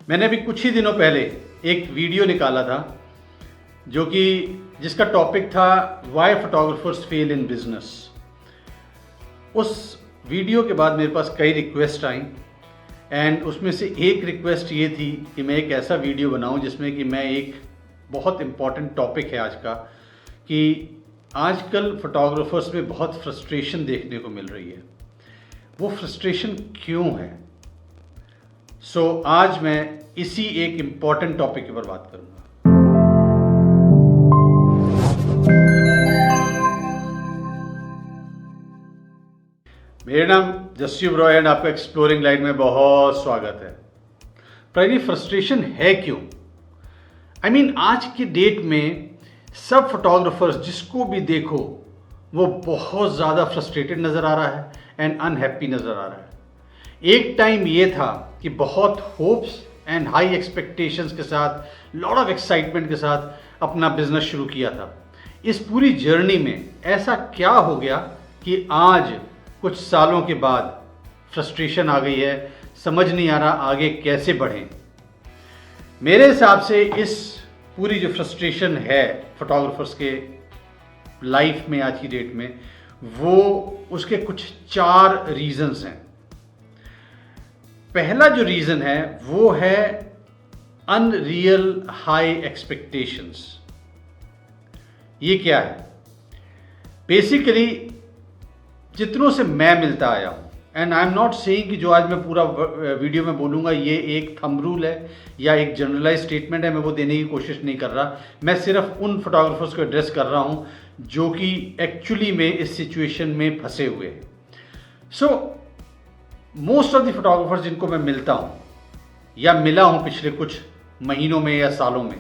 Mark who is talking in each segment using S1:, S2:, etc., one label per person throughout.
S1: मैंने अभी कुछ ही दिनों पहले एक वीडियो निकाला था जो कि जिसका टॉपिक था why photographers fail in business. उस वीडियो के बाद मेरे पास कई रिक्वेस्ट आई एंड उसमें से एक रिक्वेस्ट ये थी कि मैं एक ऐसा वीडियो बनाऊं जिसमें कि मैं एक बहुत इम्पॉर्टेंट टॉपिक है आज का कि आजकल फोटोग्राफर्स में बहुत फ्रस्ट्रेशन देखने को मिल रही है। वो फ्रस्ट्रेशन क्यों है? आज मैं इसी एक इम्पॉर्टेंट टॉपिक के ऊपर बात करूंगा। मेरा नाम जसयुब रॉय एंड आपका एक्सप्लोरिंग लाइट में बहुत स्वागत है। पर ये फ्रस्ट्रेशन है क्यों? आज की डेट में सब फोटोग्राफर्स जिसको भी देखो वो बहुत ज़्यादा फ्रस्ट्रेटेड नज़र आ रहा है एंड अनहैप्पी नज़र आ रहा है। एक टाइम ये था कि बहुत होप्स एंड हाई एक्सपेक्टेशंस के साथ, लॉट ऑफ एक्साइटमेंट के साथ अपना बिजनेस शुरू किया था। इस पूरी जर्नी में ऐसा क्या हो गया कि आज कुछ सालों के बाद फ्रस्ट्रेशन आ गई है, समझ नहीं आ रहा आगे कैसे बढ़ें। मेरे हिसाब से इस पूरी जो फ्रस्ट्रेशन है फोटोग्राफर्स के लाइफ में आज की डेट में, वो उसके कुछ 4 रीजंस हैं। पहला जो रीजन है वो है अनरियल हाई एक्सपेक्टेशंस। ये क्या है? बेसिकली जितनों से मैं मिलता आया हूं, and I am not saying कि जो आज मैं पूरा वीडियो में बोलूंगा ये एक थंब रूल है या एक जनरलाइज स्टेटमेंट है, मैं वो देने की कोशिश नहीं कर रहा। मैं सिर्फ उन फोटोग्राफर्स को एड्रेस कर रहा हूं जो कि एक्चुअली में इस सिचुएशन में फंसे हुए हैं। मोस्ट ऑफ द फोटोग्राफर्स जिनको मैं मिलता हूं या मिला हूं पिछले कुछ महीनों में या सालों में,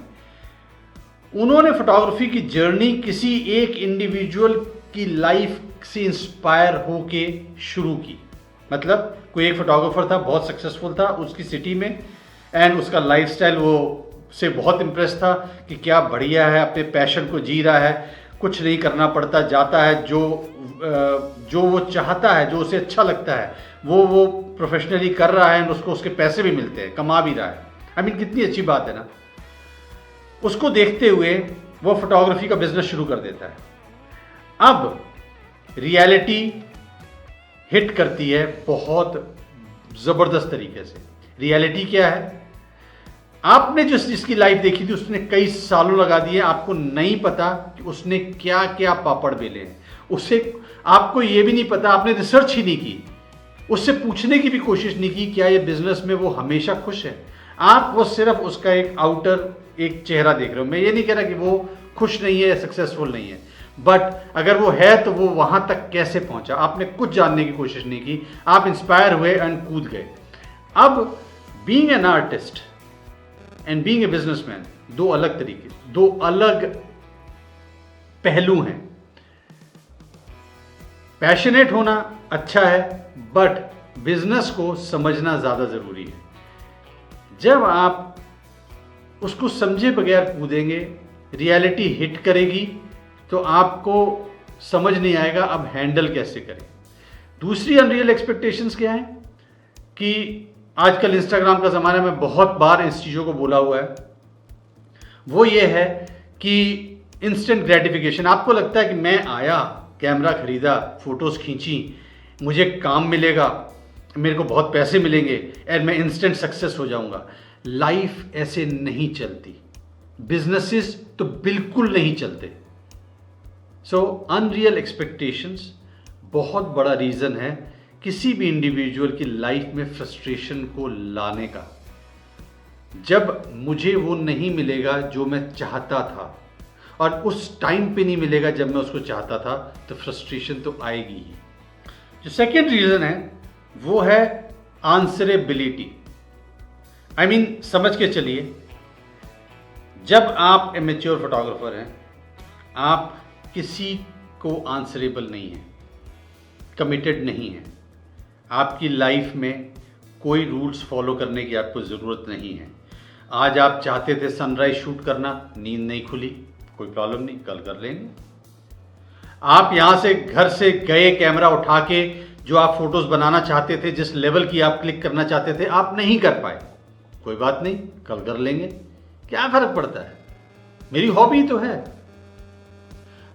S1: उन्होंने फोटोग्राफी की जर्नी किसी एक इंडिविजुअल की लाइफ से इंस्पायर होके शुरू की। मतलब कोई एक फोटोग्राफर था, बहुत सक्सेसफुल था उसकी सिटी में, एंड उसका लाइफस्टाइल वो से बहुत इम्प्रेस था कि क्या बढ़िया है, अपने पैशन को जी रहा है, कुछ नहीं करना पड़ता, जाता है जो वो चाहता है, जो उसे अच्छा लगता है वो प्रोफेशनली कर रहा है, उसको उसके पैसे भी मिलते हैं, कमा भी रहा है। कितनी अच्छी बात है ना। उसको देखते हुए वो फोटोग्राफी का बिजनेस शुरू कर देता है। अब रियलिटी हिट करती है बहुत जबरदस्त तरीके से। रियलिटी क्या है? आपने जिसकी लाइफ देखी थी उसने कई सालों लगा दिए, आपको नहीं पता कि उसने क्या क्या पापड़ बेले हैं। उससे आपको यह भी नहीं पता, आपने रिसर्च ही नहीं की, उससे पूछने की भी कोशिश नहीं की क्या ये बिजनेस में वो हमेशा खुश है। आप वो सिर्फ उसका एक आउटर एक चेहरा देख रहे हो। मैं ये नहीं कह रहा कि वो खुश नहीं है, सक्सेसफुल नहीं है, बट अगर वो है तो वो वहां तक कैसे पहुंचा, आपने कुछ जानने की कोशिश नहीं की, आप इंस्पायर हुए एंड कूद गए। अब being an artist and being a businessman दो अलग तरीके, दो अलग पहलू हैं। पैशनेट होना अच्छा है, बट बिजनेस को समझना ज्यादा जरूरी है। जब आप उसको समझे बगैर कूदेंगे, रियलिटी हिट करेगी तो आपको समझ नहीं आएगा अब हैंडल कैसे करें। दूसरी अनरियल एक्सपेक्टेशंस क्या है कि आजकल इंस्टाग्राम का ज़माना में बहुत बार इस चीज़ों को बोला हुआ है, वो ये है कि इंस्टेंट ग्रेटिफिकेशन। आपको लगता है कि मैं आया, कैमरा खरीदा, फोटोज़ खींची, मुझे काम मिलेगा, मेरे को बहुत पैसे मिलेंगे एंड मैं इंस्टेंट सक्सेस हो जाऊंगा। लाइफ ऐसे नहीं चलती, बिजनेसेस तो बिल्कुल नहीं चलते। अनरियल एक्सपेक्टेशंस बहुत बड़ा रीज़न है किसी भी इंडिविजुअल की लाइफ में फ्रस्ट्रेशन को लाने का। जब मुझे वो नहीं मिलेगा जो मैं चाहता था और उस टाइम पे नहीं मिलेगा जब मैं उसको चाहता था, तो फ्रस्ट्रेशन तो आएगी ही। जो सेकेंड रीज़न है वो है आंसरेबिलिटी। समझ के चलिए, जब आप ए मैच्योर फोटोग्राफर हैं, आप किसी को आंसरेबल नहीं है, कमिटेड नहीं है। आपकी लाइफ में कोई रूल्स फॉलो करने की आपको ज़रूरत नहीं है। आज आप चाहते थे सनराइज शूट करना, नींद नहीं खुली, कोई प्रॉब्लम नहीं, कल कर लेंगे। आप यहाँ से घर से गए कैमरा उठा के, जो आप फोटोज़ बनाना चाहते थे, जिस लेवल की आप क्लिक करना चाहते थे, आप नहीं कर पाए। कोई बात नहीं, कल कर लेंगे, क्या फर्क पड़ता है, मेरी हॉबी तो है।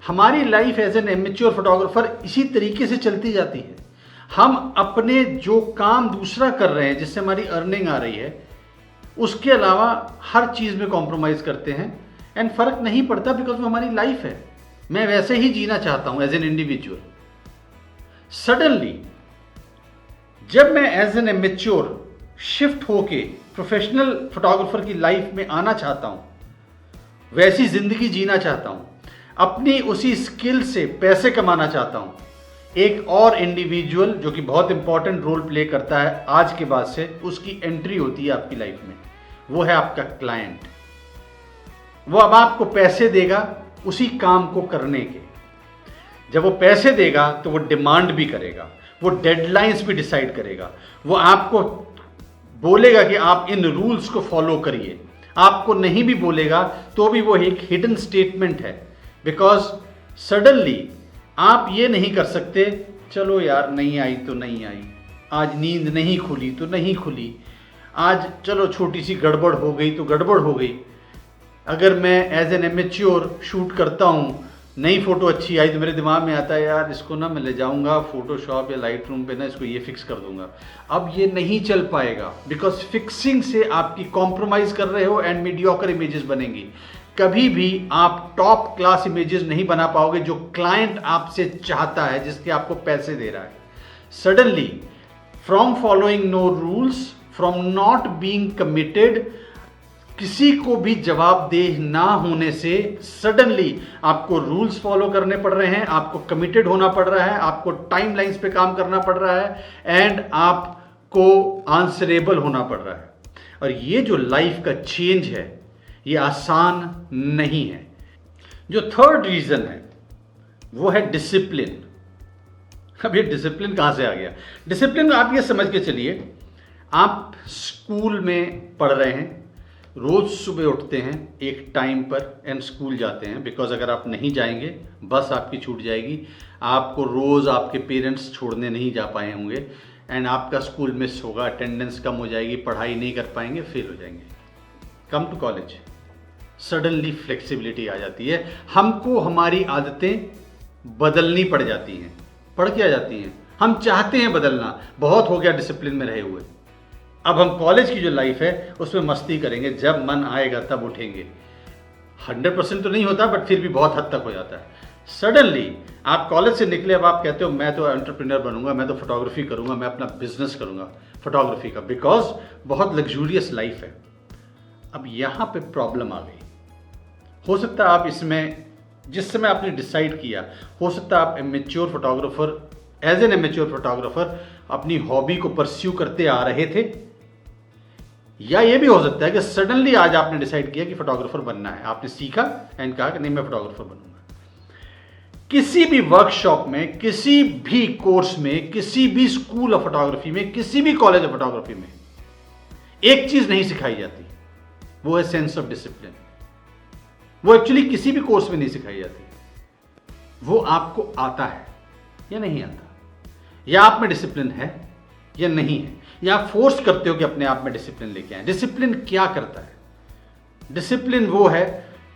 S1: हमारी life as an amateur photographer इसी तरीके से चलती जाती है। हम अपने जो काम दूसरा कर रहे हैं जिससे हमारी अर्निंग आ रही है उसके अलावा हर चीज में कॉम्प्रोमाइज करते हैं एंड फर्क नहीं पड़ता, बिकॉज वो हमारी लाइफ है। मैं वैसे ही जीना चाहता हूं एज एन इंडिविजुअल। सडनली जब मैं एज एन एमेच्योर शिफ्ट होके प्रोफेशनल फोटोग्राफर की लाइफ में आना चाहता हूं, वैसी जिंदगी जीना चाहता हूं, अपनी उसी स्किल से पैसे कमाना चाहता हूं, एक और इंडिविजुअल जो कि बहुत इंपॉर्टेंट रोल प्ले करता है आज के बाद से, उसकी एंट्री होती है आपकी लाइफ में। वो है आपका क्लाइंट। वो अब आपको पैसे देगा उसी काम को करने के। जब वो पैसे देगा तो वो डिमांड भी करेगा, वो डेडलाइंस भी डिसाइड करेगा, वो आपको बोलेगा कि आप इन रूल्स को फॉलो करिए। आपको नहीं भी बोलेगा तो भी वो एक हिडन स्टेटमेंट है, बिकॉज सडनली आप ये नहीं कर सकते, चलो यार नहीं आई तो नहीं आई, आज नींद नहीं खुली तो नहीं खुली, आज चलो छोटी सी गड़बड़ हो गई तो गड़बड़ हो गई। अगर मैं एज एन एमेच्योर शूट करता हूँ, नई फोटो अच्छी आई तो मेरे दिमाग में आता है यार इसको ना मैं ले जाऊंगा फोटोशॉप या लाइट रूम पे ना इसको ये फिक्स कर दूंगा। अब ये नहीं चल पाएगा, बिकॉज फिक्सिंग से आपकी कॉम्प्रोमाइज कर रहे हो एंड मीडियोकर इमेजेस बनेंगी। कभी भी आप टॉप क्लास इमेजेस नहीं बना पाओगे जो क्लाइंट आपसे चाहता है, जिसके आपको पैसे दे रहा है। Suddenly from following no rules, from not being committed, किसी को भी जवाबदेह ना होने से सडनली आपको रूल्स फॉलो करने पड़ रहे हैं, आपको कमिटेड होना पड़ रहा है, आपको टाइमलाइंस पे काम करना पड़ रहा है एंड आपको आंसरेबल होना पड़ रहा है। और ये जो लाइफ का चेंज है ये आसान नहीं है। जो थर्ड रीजन है वो है डिसिप्लिन। अब ये डिसिप्लिन कहां से आ गया? डिसिप्लिन आप ये समझ के चलिए, आप स्कूल में पढ़ रहे हैं, रोज सुबह उठते हैं एक टाइम पर एंड स्कूल जाते हैं, बिकॉज अगर आप नहीं जाएंगे बस आपकी छूट जाएगी, आपको रोज आपके पेरेंट्स छोड़ने नहीं जा पाए होंगे एंड आपका स्कूल मिस होगा, अटेंडेंस कम हो जाएगी, पढ़ाई नहीं कर पाएंगे, फेल हो जाएंगे। Come to college, suddenly flexibility आ जाती है, हमको हमारी आदतें बदलनी पड़ जाती हैं। पड़ के आ जाती हैं, हम चाहते हैं बदलना, बहुत हो गया डिसिप्लिन में रहे हुए, अब हम कॉलेज की जो लाइफ है उसमें मस्ती करेंगे, जब मन आएगा तब उठेंगे। 100% तो नहीं होता बट फिर भी बहुत हद तक हो जाता है। सडनली आप कॉलेज से निकले, अब आप कहते हो मैं तो एंटरप्रेन्योर बनूंगा, मैं तो फोटोग्राफी करूंगा, मैं अपना बिजनेस करूंगा फोटोग्राफी का, बिकॉज बहुत लग्जूरियस लाइफ है। अब यहां पे प्रॉब्लम आ गई। हो सकता है आप इसमें जिस समय आपने डिसाइड किया, हो सकता है आप amateur photographer, as an amateur photographer अपनी हॉबी को परस्यू करते आ रहे थे, या ये भी हो सकता है कि सडनली आज आपने डिसाइड किया कि फोटोग्राफर बनना है, आपने सीखा एंड कहा कि नहीं मैं फोटोग्राफर बनूंगा। किसी भी वर्कशॉप में, किसी भी कोर्स में, किसी भी स्कूल ऑफ फोटोग्राफी में, किसी भी कॉलेज ऑफ फोटोग्राफी में एक चीज नहीं सिखाई जाती, वो है सेंस ऑफ डिसिप्लिन। वो एक्चुअली किसी भी कोर्स में नहीं सिखाई जाती, वो आपको आता है या नहीं आता, या आप में डिसिप्लिन है या नहीं है, या आप फोर्स करते हो कि अपने आप में डिसिप्लिन लेके आए। डिसिप्लिन क्या करता है? डिसिप्लिन वो है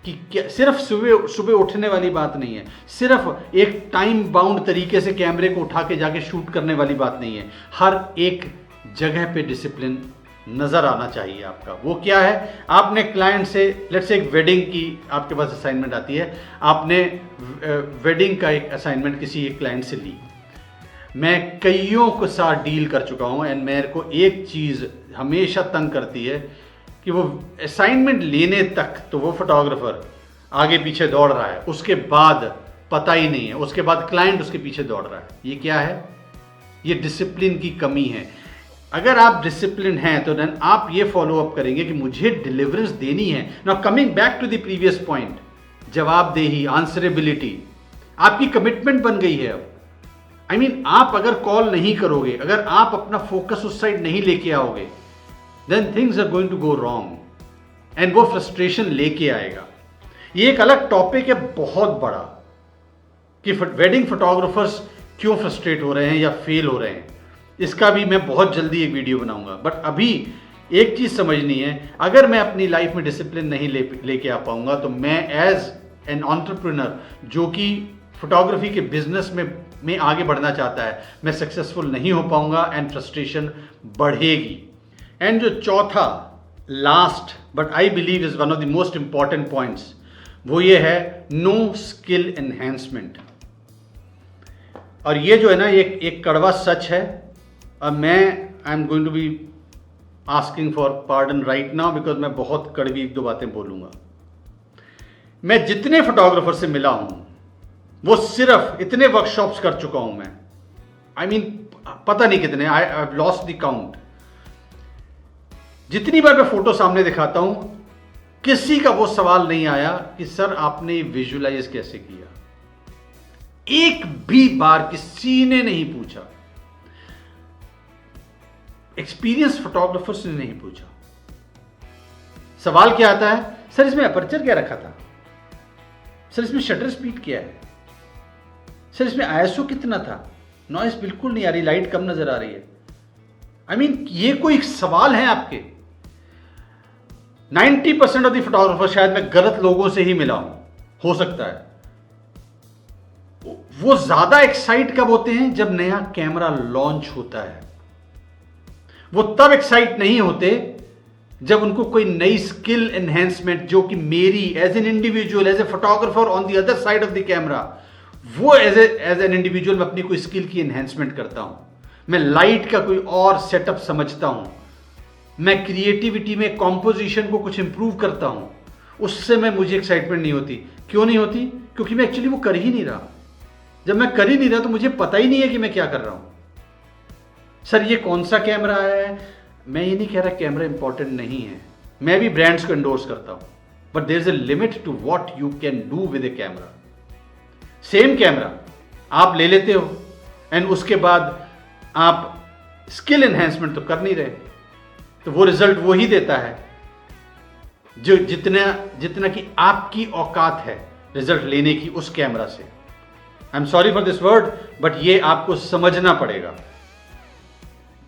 S1: कि सिर्फ सुबह उठने वाली बात नहीं है, सिर्फ एक टाइम बाउंड तरीके से कैमरे को उठा के जाके शूट करने वाली बात नहीं है। हर एक जगह पे डिसिप्लिन नजर आना चाहिए आपका। वो क्या है? आपने क्लाइंट से, लेट्स से एक वेडिंग की आपके पास असाइनमेंट आती है, आपने वेडिंग का एक असाइनमेंट किसी एक क्लाइंट से ली। मैं कईयों के साथ डील कर चुका हूं एंड मेरे को एक चीज हमेशा तंग करती है कि वो असाइनमेंट लेने तक तो वो फोटोग्राफर आगे पीछे दौड़ रहा है, उसके बाद पता ही नहीं है, उसके बाद क्लाइंट उसके पीछे दौड़ रहा है। ये क्या है? ये डिसिप्लिन की कमी है। अगर आप डिसिप्लिन हैं तो देन आप ये फॉलो अप करेंगे कि मुझे डिलीवरेंस देनी है। Now coming back to the previous point, जवाबदेही, आंसरेबिलिटी, आपकी कमिटमेंट बन गई है अब। I mean, आप अगर कॉल नहीं करोगे, अगर आप अपना फोकस उस साइड नहीं लेके आओगे, then things are going to go wrong and वो फ्रस्ट्रेशन लेके आएगा। ये एक अलग टॉपिक है बहुत बड़ा कि वेडिंग फोटोग्राफर्स क्यों फ्रस्ट्रेट हो रहे हैं या फेल हो रहे हैं, इसका भी मैं बहुत जल्दी एक वीडियो बनाऊंगा। बट अभी एक चीज़ समझनी है, अगर मैं अपनी लाइफ में डिसिप्लिन नहीं लेके आ पाऊंगा तो मैं एज एन एंटरप्रेन्योर जो कि फोटोग्राफी के बिजनेस में आगे बढ़ना चाहता है, मैं सक्सेसफुल नहीं हो पाऊंगा एंड फ्रस्ट्रेशन बढ़ेगी। एंड जो चौथा last but I believe is one of the most important points, वो ये है नो स्किल एनहेंसमेंट। और ये जो है ना, ये एक कड़वा सच है। अब मैं I am going to be asking for pardon right now because मैं बहुत कड़वी एक दो बातें बोलूंगा। मैं जितने फोटोग्राफर से मिला हूं वो सिर्फ इतने वर्कशॉप्स कर चुका हूं मैं, आई मीन पता नहीं कितने, I have lost the count. जितनी बार मैं फोटो सामने दिखाता हूं, किसी का वो सवाल नहीं आया कि सर आपने विजुअलाइज कैसे किया। एक भी बार किसी ने नहीं पूछा, एक्सपीरियंस फोटोग्राफर्स ने नहीं पूछा। सवाल क्या आता है, सर इसमें अपर्चर क्या रखा था, सर इसमें शटर स्पीड क्या है, सर इसमें आईएसओ कितना था, नॉइस बिल्कुल नहीं आ रही, लाइट कम नजर आ रही है। आई मीन ये कोई सवाल है आपके? 90% ऑफ द फोटोग्राफर, शायद मैं गलत लोगों से ही मिला हूं, हो सकता है, वो ज्यादा एक्साइट कब होते हैं जब नया कैमरा लॉन्च होता है। वो तब एक्साइट नहीं होते जब उनको कोई नई स्किल एनहेंसमेंट, जो कि मेरी as an individual, as a photographer on the other side of the camera, वो एज एन इंडिविजुअल मैं अपनी कोई स्किल की एनहेंसमेंट करता हूं, मैं लाइट का कोई और सेटअप समझता हूं, मैं क्रिएटिविटी में कॉम्पोजिशन को कुछ इंप्रूव करता हूं, उससे मुझे एक्साइटमेंट नहीं होती। क्यों नहीं होती? क्योंकि मैं एक्चुअली वो कर ही नहीं रहा। जब मैं कर ही नहीं रहा तो मुझे पता ही नहीं है कि मैं क्या कर रहा हूं। सर ये कौन सा कैमरा है? मैं ये नहीं कह रहा कैमरा इंपॉर्टेंट नहीं है, मैं भी ब्रांड्स को एंडोर्स करता हूं, but there is a limit to what you can do with a camera. Same camera आप ले लेते हो एंड उसके बाद आप स्किल एनहेंसमेंट तो कर नहीं रहे, तो वो रिजल्ट वो ही देता है जो जितना कि आपकी औकात है रिजल्ट लेने की उस कैमरा से। I am sorry for this word, but ये आपको समझना पड़ेगा।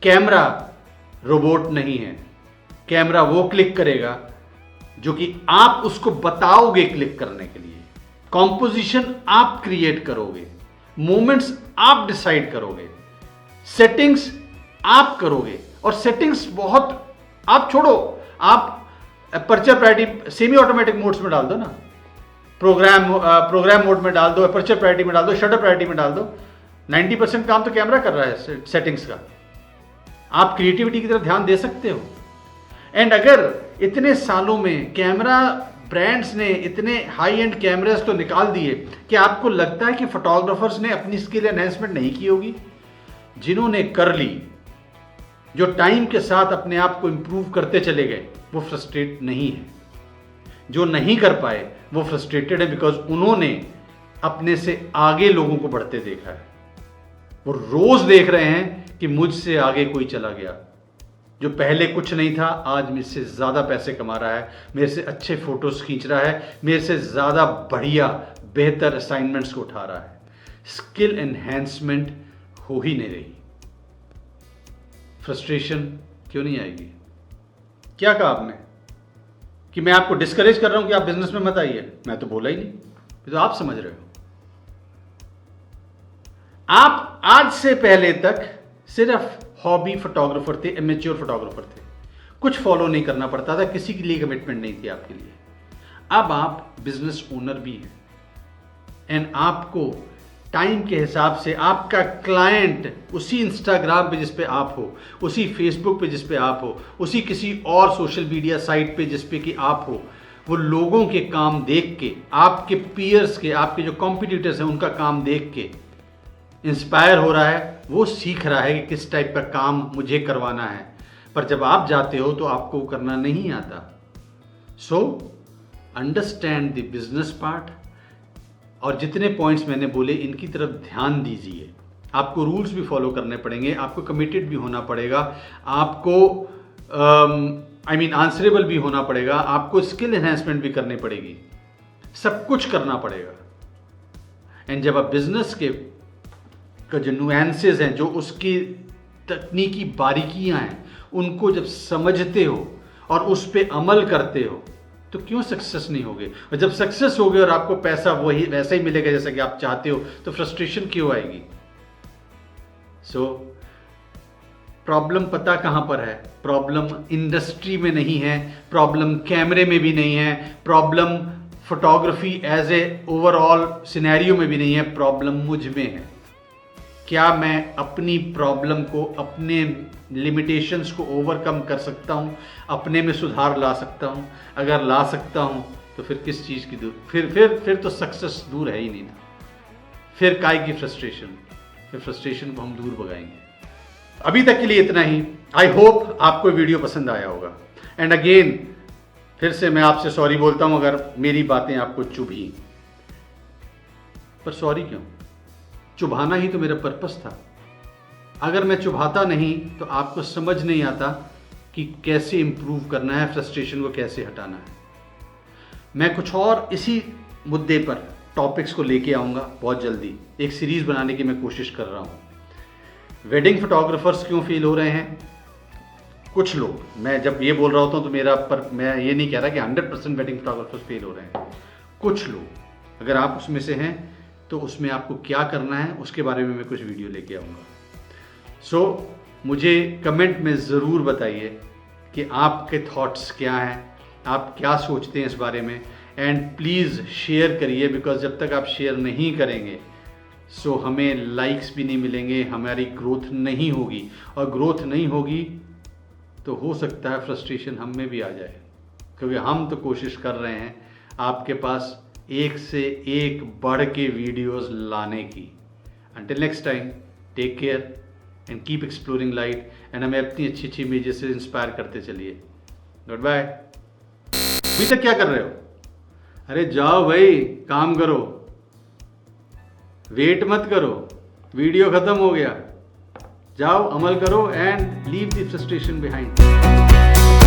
S1: कैमरा रोबोट नहीं है, कैमरा वो क्लिक करेगा जो कि आप उसको बताओगे क्लिक करने के लिए, कॉम्पोजिशन आप क्रिएट करोगे, मोमेंट्स आप डिसाइड करोगे, सेटिंग्स आप करोगे। और सेटिंग्स बहुत आप छोड़ो, आप aperture priority semi automatic modes में डाल दो ना, प्रोग्राम मोड में डाल दो, अपर्चर प्रायोरिटी में डाल दो, शटर प्रायोरिटी में डाल दो, 90% काम तो कैमरा कर रहा है सेटिंग्स का। आप क्रिएटिविटी की तरफ ध्यान दे सकते हो। एंड अगर इतने सालों में कैमरा ब्रांड्स ने इतने हाई एंड कैमरास तो निकाल दिए कि आपको लगता है कि फोटोग्राफर्स ने अपनी स्किल एनहेंसमेंट नहीं की होगी? जिन्होंने कर ली, जो टाइम के साथ अपने आप को इंप्रूव करते चले गए, वो फ्रस्ट्रेट नहीं है। जो नहीं कर पाए वो फ्रस्ट्रेटेड है बिकॉज उन्होंने अपने से आगे लोगों को बढ़ते देखा है। वो रोज देख रहे हैं कि मुझसे आगे कोई चला गया, जो पहले कुछ नहीं था आज मेरे से ज्यादा पैसे कमा रहा है, मेरे से अच्छे फोटोज खींच रहा है, मेरे से ज्यादा बढ़िया बेहतर असाइनमेंट्स को उठा रहा है। स्किल एनहेंसमेंट हो ही नहीं रही। फ्रस्ट्रेशन क्यों नहीं आएगी? क्या कहा आपने कि मैं आपको डिस्करेज कर रहा हूं कि आप बिजनेस में मत आइए? मैं तो बोला ही नहीं, ये तो आप समझ रहे हो। आप आज से पहले तक सिर्फ हॉबी फोटोग्राफर थे, एमेच्योर फोटोग्राफर थे, कुछ फॉलो नहीं करना पड़ता था, किसी के लिए कमिटमेंट नहीं थी आपके लिए। अब आप बिजनेस ओनर भी हैं एंड आपको टाइम के हिसाब से आपका क्लाइंट उसी इंस्टाग्राम पे जिस पे आप हो, उसी फेसबुक पे जिस पे आप हो, उसी किसी और सोशल मीडिया साइट पे जिस पे कि आप हो, वो लोगों के काम देख के, आपके पीयर्स के, आपके जो कॉम्पिटिटर्स हैं उनका काम देख के इंस्पायर हो रहा है। वो सीख रहा है कि किस टाइप का काम मुझे करवाना है। पर जब आप जाते हो तो आपको करना नहीं आता। So understand the business part. और जितने पॉइंट्स मैंने बोले इनकी तरफ ध्यान दीजिए। आपको रूल्स भी फॉलो करने पड़ेंगे, आपको कमिटेड भी होना पड़ेगा, आपको आंसरेबल भी होना पड़ेगा, आपको स्किल एनहेंसमेंट भी करनी पड़ेगी, सब कुछ करना पड़ेगा। एंड जब आप बिजनेस के जो नुएंसेस हैं, जो उसकी तकनीकी बारीकियां हैं, उनको जब समझते हो और उस पर अमल करते हो तो क्यों सक्सेस नहीं होगे? और जब सक्सेस होगे और आपको पैसा वही वैसा ही मिलेगा जैसा कि आप चाहते हो तो फ्रस्ट्रेशन क्यों आएगी? सो प्रॉब्लम पता कहां पर है? प्रॉब्लम इंडस्ट्री में नहीं है, प्रॉब्लम कैमरे में भी नहीं है, problem photography as a overall scenario में भी नहीं है, प्रॉब्लम मुझ में है। क्या मैं अपनी प्रॉब्लम को, अपने लिमिटेशंस को ओवरकम कर सकता हूं, अपने में सुधार ला सकता हूं? अगर ला सकता हूं तो फिर किस चीज़ की दूर, फिर तो सक्सेस दूर है ही नहीं ना। फिर काय की फ्रस्ट्रेशन? फिर फ्रस्ट्रेशन को हम दूर भगाएंगे। अभी तक के लिए इतना ही। आई होप आपको वीडियो पसंद आया होगा। एंड अगेन फिर से मैं आपसे सॉरी बोलता हूं अगर मेरी बातें आपको चुभी, पर सॉरी क्यों? चुभाना ही तो मेरा पर्पस था। अगर मैं चुभाता नहीं तो आपको समझ नहीं आता कि कैसे इंप्रूव करना है, फ्रस्ट्रेशन को कैसे हटाना है। मैं कुछ और इसी मुद्दे पर टॉपिक्स को लेके आऊँगा बहुत जल्दी। एक सीरीज़ बनाने की मैं कोशिश कर रहा हूँ। वेडिंग फोटोग्राफर्स क्यों फेल हो रहे हैं? कुछ लोग, मैं जब ये बोल रहा होता हूँ तो मैं ये नहीं कह रहा कि 100% वेडिंग फोटोग्राफर्स फेल हो रहे हैं। कुछ लोग, अगर आप उसमें से हैं तो उसमें आपको क्या करना है उसके बारे में मैं कुछ वीडियो लेके आऊँगा। सो मुझे कमेंट में ज़रूर बताइए कि आपके थॉट्स क्या हैं, आप क्या सोचते हैं इस बारे में। एंड प्लीज़ शेयर करिए, बिकॉज जब तक आप शेयर नहीं करेंगे सो हमें लाइक्स भी नहीं मिलेंगे, हमारी ग्रोथ नहीं होगी, और ग्रोथ नहीं होगी तो हो सकता है फ्रस्ट्रेशन हम में भी आ जाए, क्योंकि हम तो कोशिश कर रहे हैं आपके पास एक से एक बढ़ के वीडियोस लाने की। Until next time, take care and keep exploring light. And हमें अपनी अच्छी अच्छी इमेजेस से इंस्पायर करते चलिए। Good bye. अभी तक क्या कर रहे हो? अरे जाओ भाई, काम करो, वेट मत करो, वीडियो खत्म हो गया, जाओ अमल करो and leave the frustration behind.